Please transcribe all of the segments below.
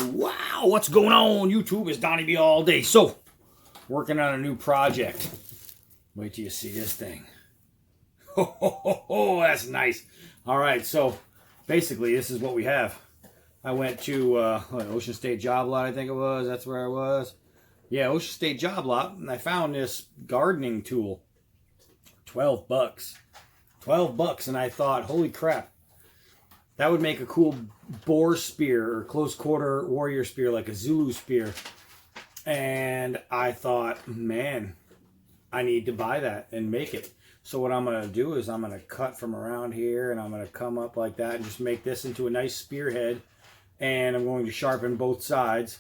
Wow, what's going on YouTube? It's Donnie B all day. So, working on a new project. Wait till you see this thing. Oh, that's nice. All right, so basically this is what we have. I went to Ocean State Job Lot, I think it was. That's where I was. Yeah, Ocean State Job Lot, and I found this gardening tool. 12 bucks. 12 bucks, and I thought, holy crap. That would make a cool boar spear or close quarter warrior spear, like a Zulu spear. And I thought, man, I need to buy that and make it. So what I'm going to do is I'm going to cut from around here and I'm going to come up like that and just make this into a nice spearhead. And I'm going to sharpen both sides,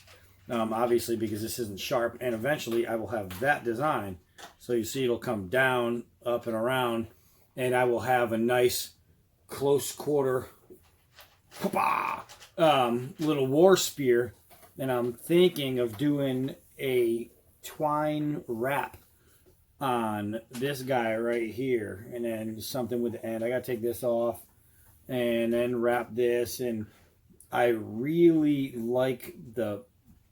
obviously because this isn't sharp. And eventually I will have that design. So you see it'll come down, up and around. And I will have a nice close quarter little war spear, and I'm thinking of doing a twine wrap on this guy right here, and then something with the end. I gotta take this off and then wrap this, and I really like the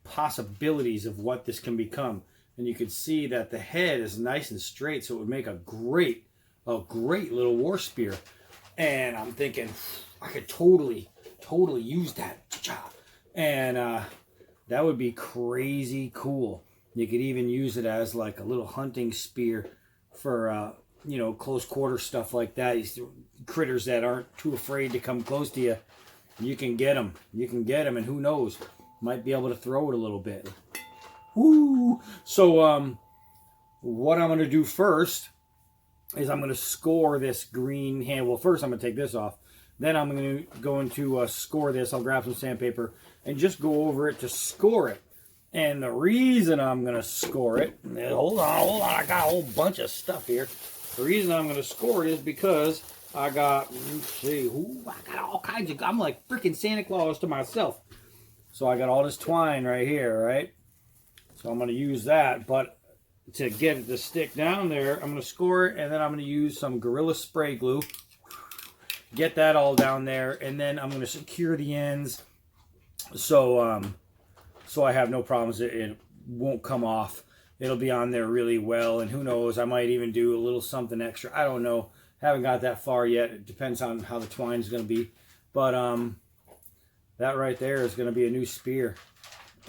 possibilities of what this can become. And you can see that the head is nice and straight, so it would make a great little war spear. And I'm thinking I could totally use that. And that would be crazy cool. You could even use it as like a little hunting spear for, you know, close quarter stuff like that. These critters that aren't too afraid to come close to you, you can get them. You can get them, and who knows, might be able to throw it a little bit. Woo! So what I'm going to do first is I'm going to score this green hand. Well, first I'm going to take this off. Then I'm going to score this. I'll grab some sandpaper and just go over it to score it. And the reason I'm going to score it, hold on, I got a whole bunch of stuff here. The reason I'm going to score it is because I got, let's see, I got all kinds of, I'm like freaking Santa Claus to myself. So I got all this twine right here, right? So I'm going to use that, but to get it to stick down there, I'm going to score it, and then I'm going to use some Gorilla Spray Glue. Get that all down there, and then I'm going to secure the ends so so I have no problems. It won't come off. It'll be on there really well, and who knows, I might even do a little something extra. I don't know. Haven't got that far yet. It depends on how the twine is going to be. But that right there is going to be a new spear.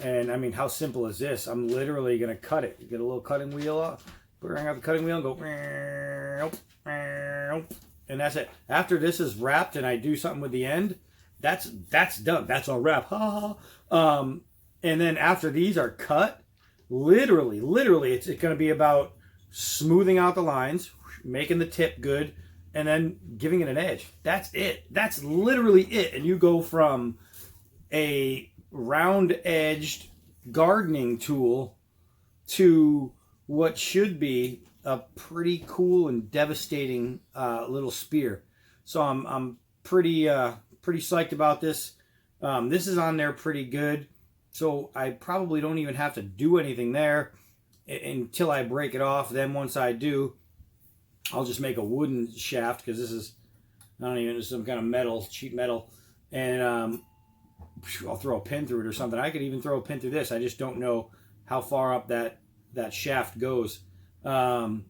And I mean, how simple is this? I'm literally going to cut it. Get a little cutting wheel off. Bring out the cutting wheel and go. And that's it. After this is wrapped and I do something with the end, that's done. That's all wrapped. And then after these are cut, literally, it's going to be about smoothing out the lines, making the tip good, and then giving it an edge. That's it. That's literally it. And you go from a round-edged gardening tool to what should be a pretty cool and devastating little spear. So I'm pretty psyched about this. This is on there pretty good, so I probably don't even have to do anything there until I break it off. Then once I do, I'll just make a wooden shaft, because this is, I don't even, some kind of metal, cheap metal, and I'll throw a pin through it or something. I could even throw a pin through this. I just don't know how far up that shaft goes. But I'm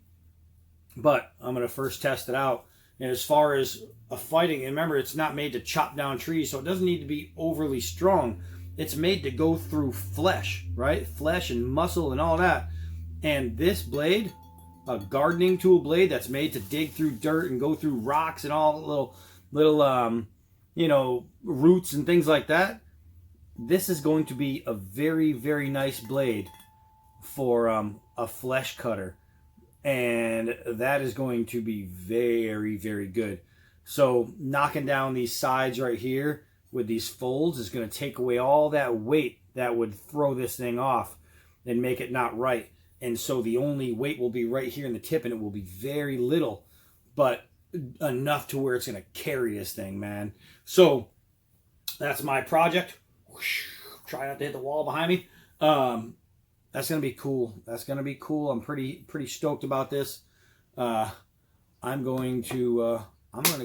going to first test it out. And as far as a fighting, and remember, it's not made to chop down trees, so it doesn't need to be overly strong. It's made to go through flesh, right? Flesh and muscle and all that. And this blade, a gardening tool blade that's made to dig through dirt and go through rocks and all little you know, roots and things like that. This is going to be a very, very nice blade for a flesh cutter. And that is going to be very, very good. So knocking down these sides right here with these folds is going to take away all that weight that would throw this thing off and make it not right. And so the only weight will be right here in the tip, and it will be very little, but enough to where it's going to carry this thing, man. So that's my project. Try not to hit the wall behind me. That's going to be cool. That's going to be cool. I'm pretty stoked about this. I'm going to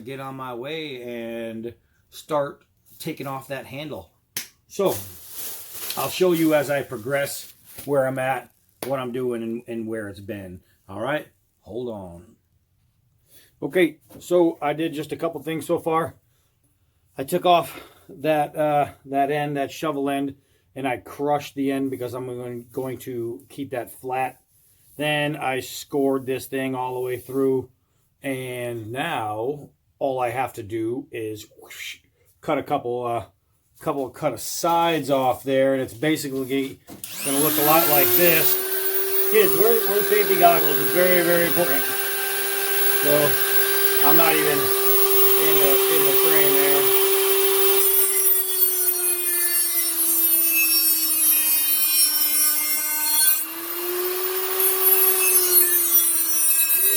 get on my way and start taking off that handle. So I'll show you as I progress where I'm at, what I'm doing, and where it's been. All right, hold on. Okay, so I did just a couple things so far. I took off that end, that shovel end, and I crushed the end because I'm going to keep that flat. Then I scored this thing all the way through, and now all I have to do is whoosh, cut a couple of sides off there, and it's basically going to look a lot like this. Kids, wear safety goggles. It's very, very important. So I'm not even in the frame there.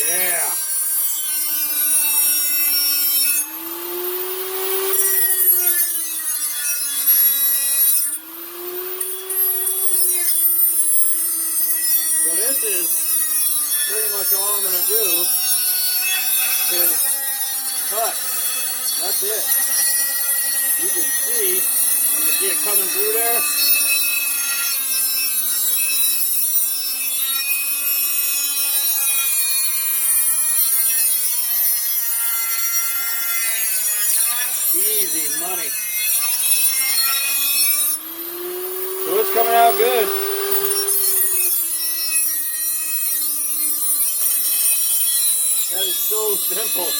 Yeah. So this is pretty much all I'm going to do is cut. That's it. You can see it coming through there. Easy money. So it's coming out good. That is so simple.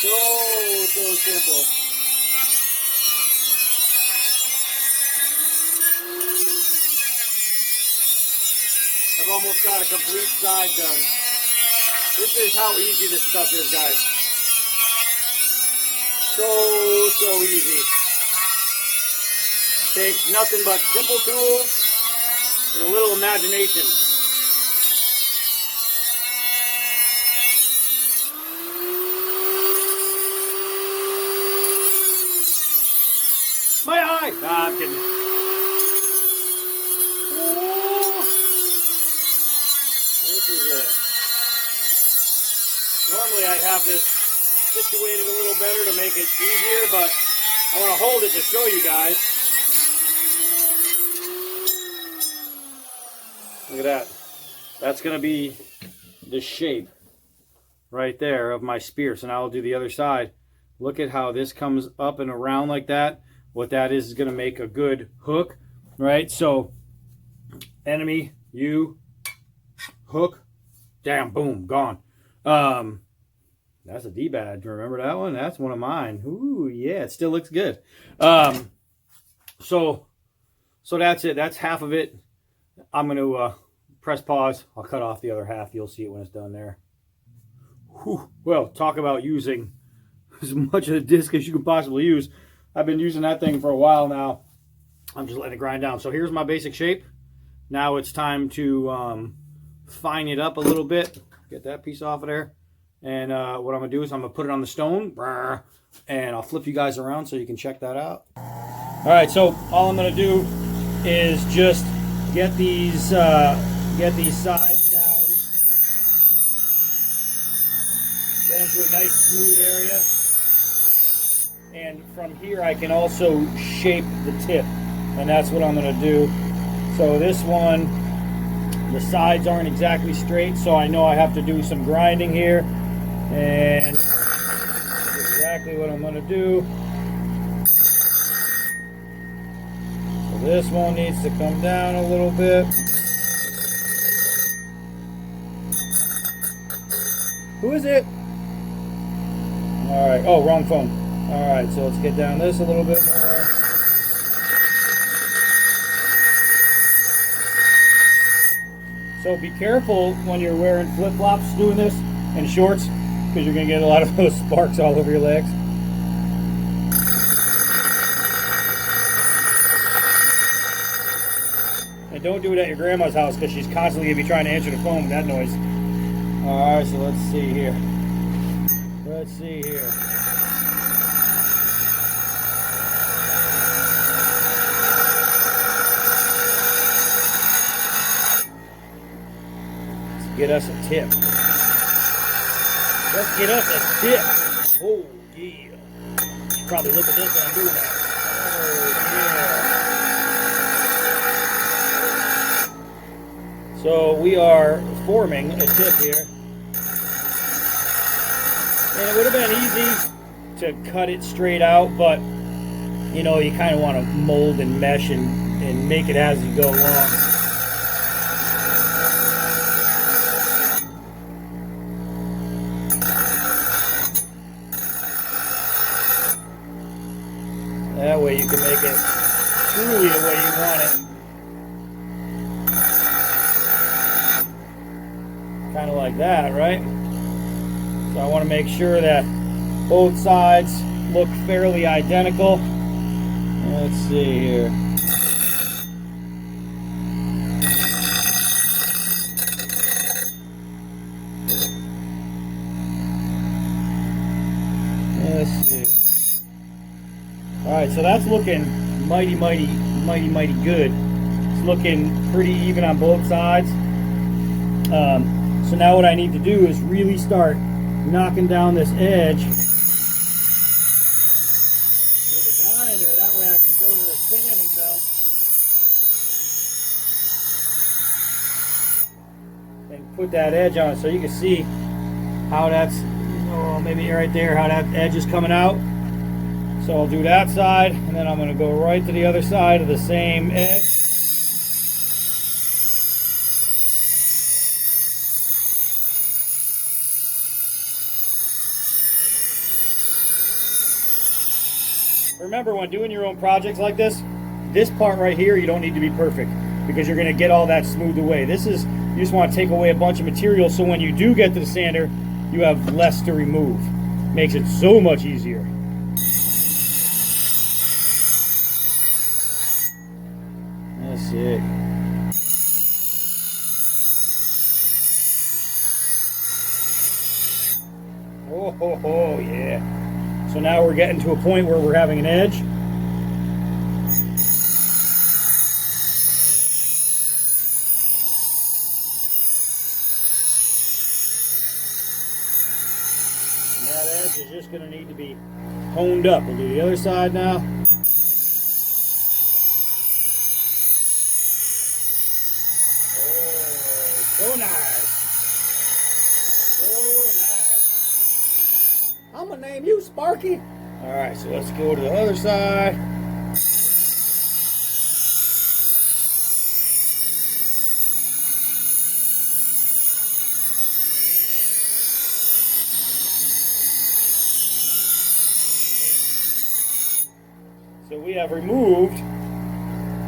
So simple. I've almost got a complete side done. This is how easy this stuff is, guys. So easy. Takes nothing but simple tools and a little imagination. My eye! Nah, I'm kidding. Oh, this is it. Normally I'd have this situated a little better to make it easier, but I want to hold it to show you guys. Look at that. That's going to be the shape right there of my spear. So now I'll do the other side. Look at how this comes up and around like that. What that is going to make a good hook, right? So enemy, you, hook, damn, boom, gone. That's a dbad. Remember that one? That's one of mine. Ooh, yeah, it still looks good. So that's it. That's half of it. I'm going to press pause. I'll cut off the other half. You'll see it when it's done there. Whew. Well, talk about using as much of the disc as you can possibly use. I've been using that thing for a while now. I'm just letting it grind down. So here's my basic shape. Now it's time to fine it up a little bit. Get that piece off of there. And what I'm going to do is I'm going to put it on the stone. And I'll flip you guys around so you can check that out. All right, so all I'm going to do is just get these sides down. Get them to a nice smooth area. And from here I can also shape the tip. And that's what I'm going to do. So this one, the sides aren't exactly straight, so I know I have to do some grinding here. And that's exactly what I'm going to do. So this one needs to come down a little bit. Who is it? All right. Oh, wrong phone. All right, so let's get down this a little bit more. So be careful when you're wearing flip-flops doing this and shorts, because you're going to get a lot of those sparks all over your legs. And don't do it at your grandma's house, because she's constantly going to be trying to answer the phone with that noise. All right, so let's see here. Let's see here. Get us a tip. Let's get us a tip. Oh, yeah. You should probably look at this when I'm doing that. Oh, yeah. So we are forming a tip here. And it would have been easy to cut it straight out, but you know, you kind of want to mold and mesh and make it as you go along. That way you can make it truly the way you want it. Kind of like that, right? So I want to make sure that both sides look fairly identical. Let's see here. Let's see. All right, so that's looking mighty good. It's looking pretty even on both sides. So now what I need to do is really start knocking down this edge with a grinder. That way I can go to the sanding belt and put that edge on it so you can see how that's, oh, maybe right there, how that edge is coming out. So I'll do that side, and then I'm going to go right to the other side of the same edge. Remember, when doing your own projects like this part right here, you don't need to be perfect because you're going to get all that smoothed away. This is, you just want to take away a bunch of material so when you do get to the sander, you have less to remove. Makes it so much easier. That's it. Oh, yeah. So now we're getting to a point where we're having an edge. And that edge is just going to need to be honed up. We'll do the other side now. Oh, so nice. So nice. I'm gonna name you Sparky. All right, so let's go to the other side. So we have removed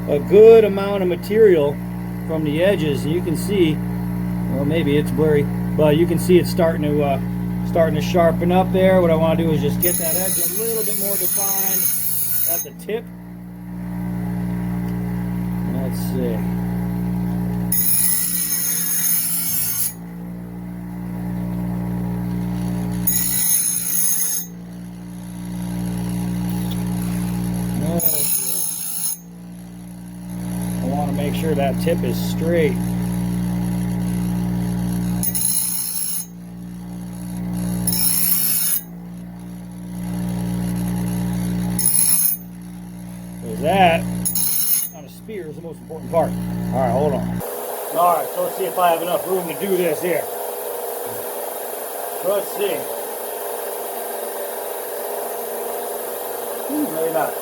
a good amount of material from the edges. You can see, well, maybe it's blurry, but you can see it's starting to sharpen up there. What I want to do is just get that edge a little bit more defined at the tip. Let's see. I want to make sure that tip is straight. That on a spear is the most important part. All right, hold on. All right, so let's see if I have enough room to do this here. Let's see. Maybe not.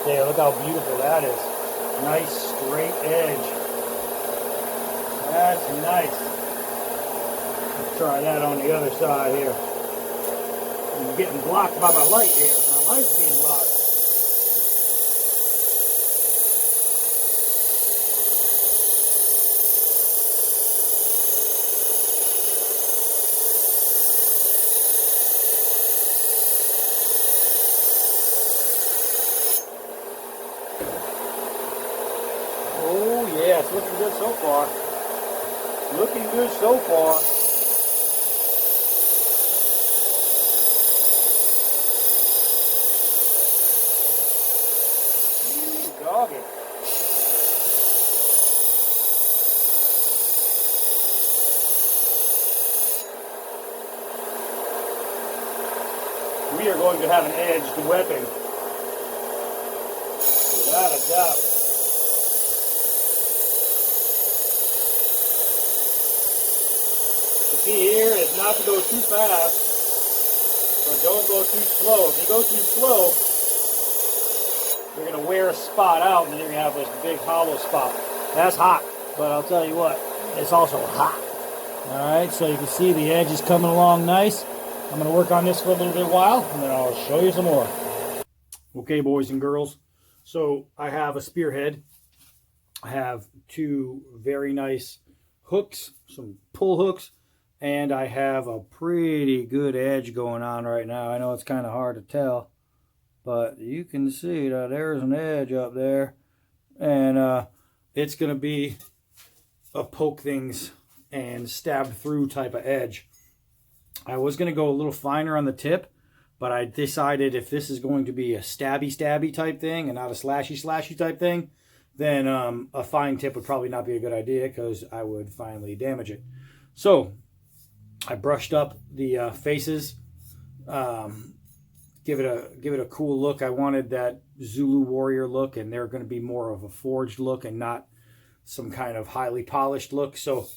There, look how beautiful that is. Nice straight edge. That's nice. Let's try that on the other side here. I'm getting blocked by my light here. My light's being blocked. Yeah, it's looking good so far. Looking good so far. doggy. We are going to have an edged weapon, without a doubt. The key here is not to go too fast, but don't go too slow. If you go too slow, you're going to wear a spot out, and then you're going to have this big hollow spot. That's hot, but I'll tell you what, it's also hot. All right, so you can see the edge is coming along nice. I'm going to work on this for a little bit while, and then I'll show you some more. Okay, boys and girls. So I have a spearhead. I have two very nice hooks, some pull hooks, and I have a pretty good edge going on right now. I know it's kind of hard to tell, but you can see that there's an edge up there, and it's going to be a poke things and stab through type of edge. I was going to go a little finer on the tip, but I decided if this is going to be a stabby type thing and not a slashy type thing, then a fine tip would probably not be a good idea because I would finally damage it. So I brushed up the faces, give it a cool look. I wanted that Zulu Warrior look, and they're going to be more of a forged look and not some kind of highly polished look. So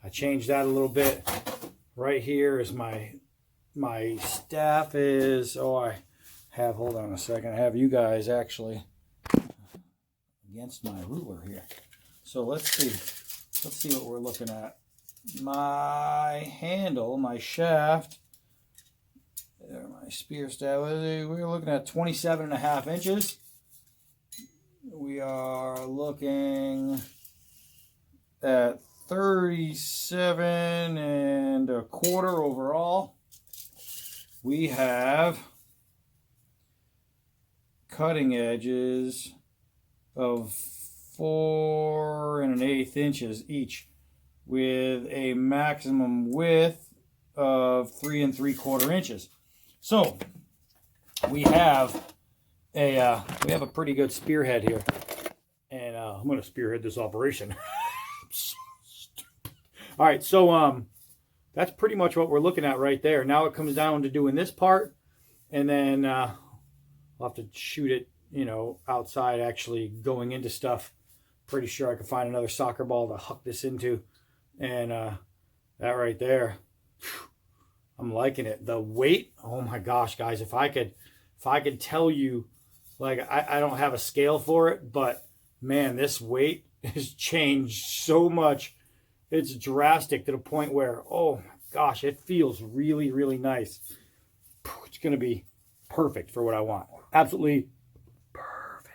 I changed that a little bit. Right here is my staff is, I have, hold on a second, I have you guys actually against my ruler here. So let's see what we're looking at. My handle, my shaft, there, my spear staff, we're looking at 27.5 inches. We are looking at 37.25 overall. We have cutting edges of 4.125 inches each, with a maximum width of 3.75 inches. So we have a pretty good spearhead here, and I'm going to spearhead this operation. All right, so that's pretty much what we're looking at right there. Now it comes down to doing this part, and then I'll have to shoot it, outside, actually going into stuff. Pretty sure I can find another soccer ball to huck this into, and that right there, I'm liking it. The weight, oh my gosh, guys, if I could tell you, like, I don't have a scale for it, but man, this weight has changed so much. It's drastic to the point where, oh my gosh, it feels really, really nice. It's going to be perfect for what I want. Absolutely perfect.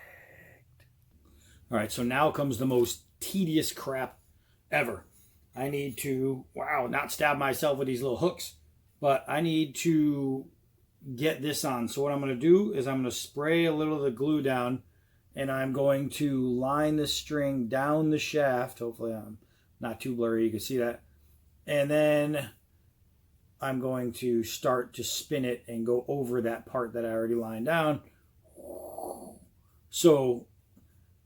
All right, so now comes the most tedious crap ever. I need to, not stab myself with these little hooks, but I need to get this on. So what I'm going to do is I'm going to spray a little of the glue down, and I'm going to line the string down the shaft. Hopefully I'm not too blurry, you can see that. And then I'm going to start to spin it and go over that part that I already lined down. So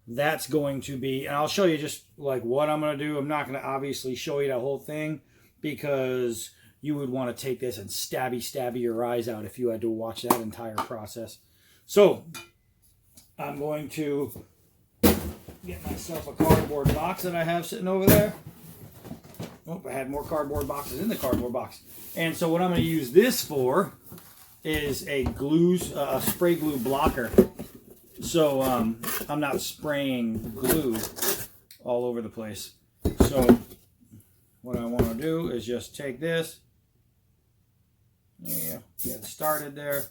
that's going to be, and I'll show you just like what I'm going to do. I'm not going to obviously show you the whole thing, because you would want to take this and stabby your eyes out if you had to watch that entire process. So I'm going to get myself a cardboard box that I have sitting over there. Oh, I had more cardboard boxes in the cardboard box. And so what I'm going to use this for is a spray glue blocker. So I'm not spraying glue all over the place. So what I want to do is just take this, get it started there,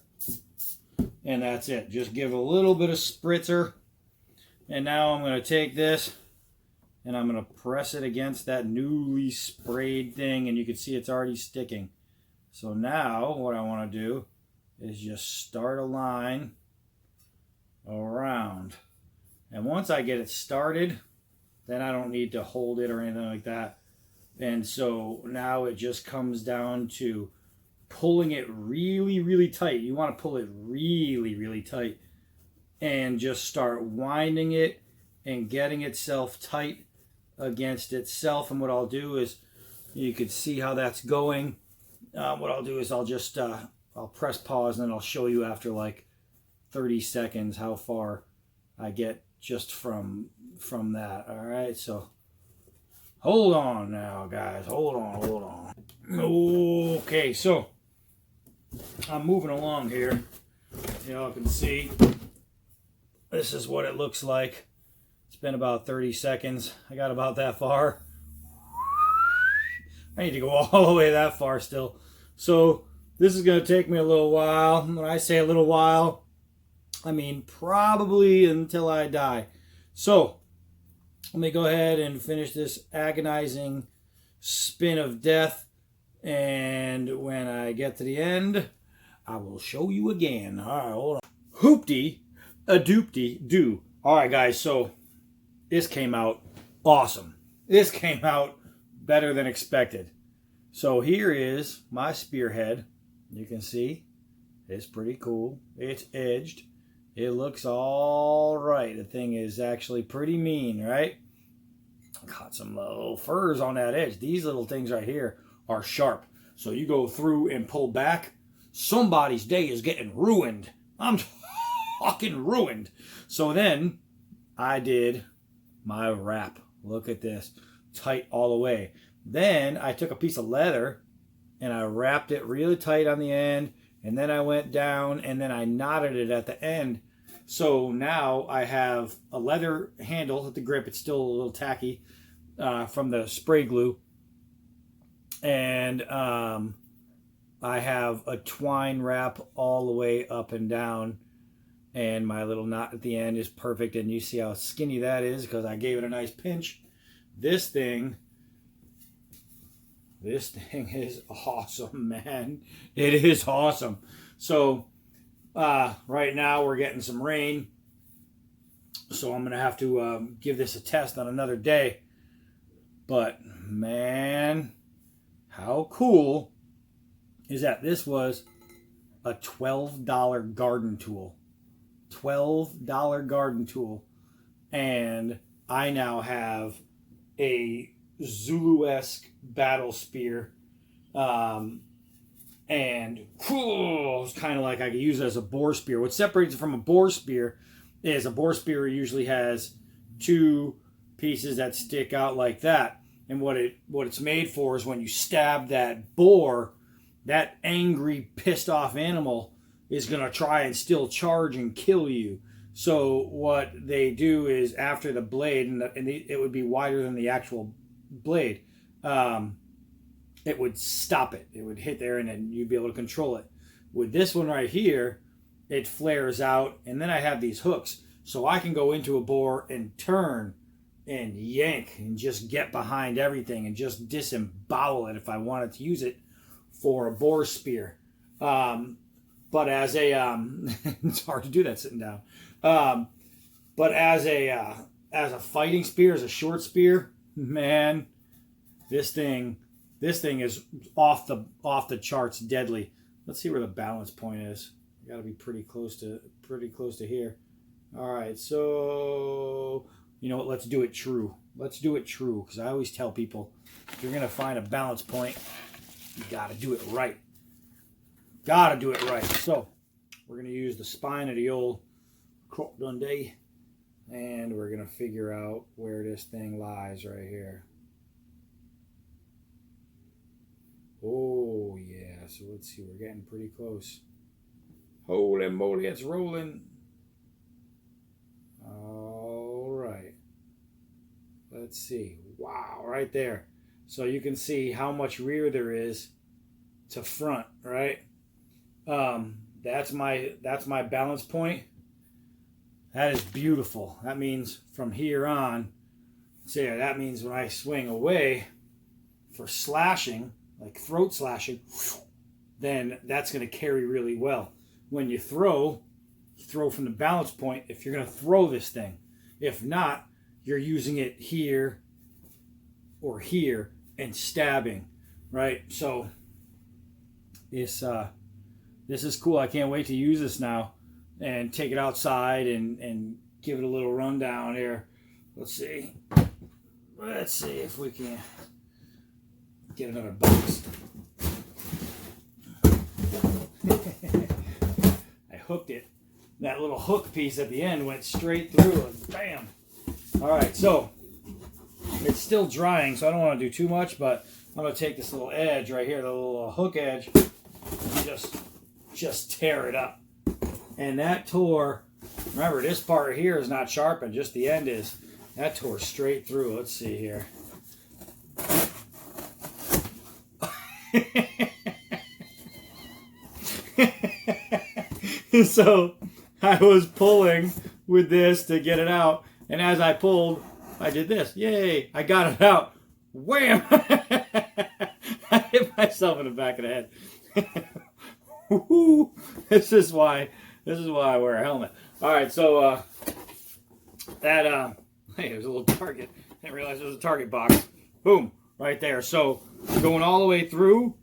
and that's it. Just give a little bit of spritzer. And now I'm going to take this and I'm going to press it against that newly sprayed thing, and you can see it's already sticking. So now what I want to do is just start a line around. And once I get it started, then I don't need to hold it or anything like that. And so now it just comes down to pulling it really, really tight. You want to pull it really, really tight. and just start winding it and getting itself tight against itself. And what I'll do is, you can see how that's going. What I'll do is I'll just I'll press pause, and then I'll show you after like 30 seconds how far I get just from that. All right, so hold on now, guys. Hold on. Okay, so I'm moving along here. Y'all can see this is what it looks like. It's been about 30 seconds. I got about that far. I need to go all the way that far still. So this is going to take me a little while. When I say a little while, I mean probably until I die. So let me go ahead and finish this agonizing spin of death. And when I get to the end, I will show you again. All right, hold on. Hoopty a doopty do. All right, guys, so this came out awesome. This came out better than expected. So here is my spearhead. You can see it's pretty cool. It's edged. It looks all right. The thing is actually pretty mean, right? Got some little furs on that edge. These little things right here are sharp. So you go through and pull back, somebody's day is getting ruined. I'm fucking ruined. So then I did my wrap. Look at this. Tight all the way. Then I took a piece of leather and I wrapped it really tight on the end, and then I went down and then I knotted it at the end. So now I have a leather handle at the grip. It's still a little tacky from the spray glue. And I have a twine wrap all the way up and down. And my little knot at the end is perfect. And you see how skinny that is because I gave it a nice pinch. This thing is awesome, man. It is awesome. So right now we're getting some rain. So I'm going to have to give this a test on another day. But, man, how cool is that? This was a $12 garden tool. $12 garden tool. And I now have a Zulu-esque battle spear. And it's kind of like I could use it as a boar spear. What separates it from a boar spear is a boar spear usually has two pieces that stick out like that. And what it's made for is when you stab that boar, that angry, pissed off animal is going to try and still charge and kill you. So what they do is after the blade, and it would be wider than the actual blade, it would stop it. It would hit there and then you'd be able to control it. With this one right here, it flares out, and then I have these hooks. So I can go into a boar and turn and yank and just get behind everything and just disembowel it if I wanted to use it for a boar spear. But as a, it's hard to do that sitting down. But as a fighting spear, as a short spear, man, this thing is off the charts deadly. Let's see where the balance point is. Got to be pretty close to here. All right, so you know what? Let's do it true. Let's do it true, because I always tell people if you're gonna find a balance point, you got to do it right. Got to do it right. So we're gonna use the spine of the old Croc Dundee, and we're gonna figure out where this thing lies right here. Oh yeah, so let's see, we're getting pretty close. Holy moly, it's rolling. All right. Let's see. Wow, right there. So you can see how much rear there is to front, right? That's my balance point. That is beautiful. That means from here on, so yeah, that means when I swing away for slashing, like throat slashing, then that's going to carry really well. When you throw from the balance point if you're going to throw this thing. If not, you're using it here or here and stabbing, right? So this is cool. I can't wait to use this now. and take it outside and give it a little rundown here. Let's see if we can get another box. I hooked it. That little hook piece at the end went straight through and bam. All right, so it's still drying, so I don't want to do too much, but I'm going to take this little edge right here, the little hook edge, and just tear it up. And that tore, remember this part here is not sharpened, just the end is. That tore straight through. Let's see here. So I was pulling with this to get it out, and as I pulled, I did this. Yay! I got it out. Wham! I hit myself in the back of the head. This is why I wear a helmet. All right, so hey, there's a little target. Didn't realize there was a target box. Boom, right there. So going all the way through,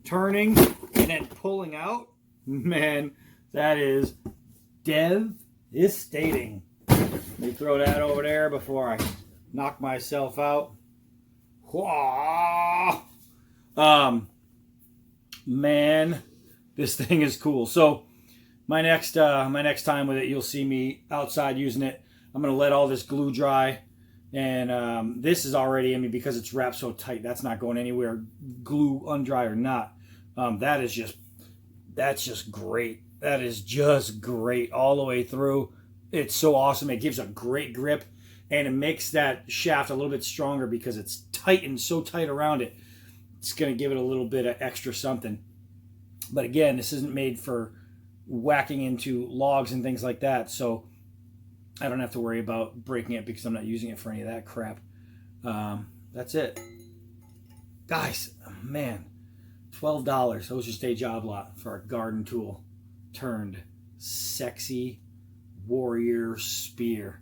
turning, and then pulling out. Man, that is devastating. Let me throw that over there before I knock myself out. Man, this thing is cool. So my next time with it, you'll see me outside using it. I'm gonna let all this glue dry, and this is already, I mean, because it's wrapped so tight, that's not going anywhere, glue undry or not. That's just great. That is just great all the way through. It's so awesome. It gives a great grip, and it makes that shaft a little bit stronger because it's tightened so tight around it. It's going to give it a little bit of extra something. But again, this isn't made for whacking into logs and things like that, so I don't have to worry about breaking it because I'm not using it for any of that crap. That's it. Guys, man, $12. That was just a job lot for a garden tool turned sexy warrior spear.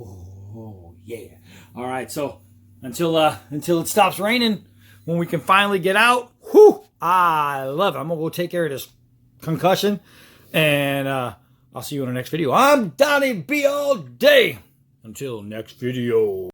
Oh yeah. All right, so until it stops raining, when we can finally get out, whew, I love it. I'm gonna go take care of this concussion, and I'll see you in the next video. I'm Donnie B all day. Until next video.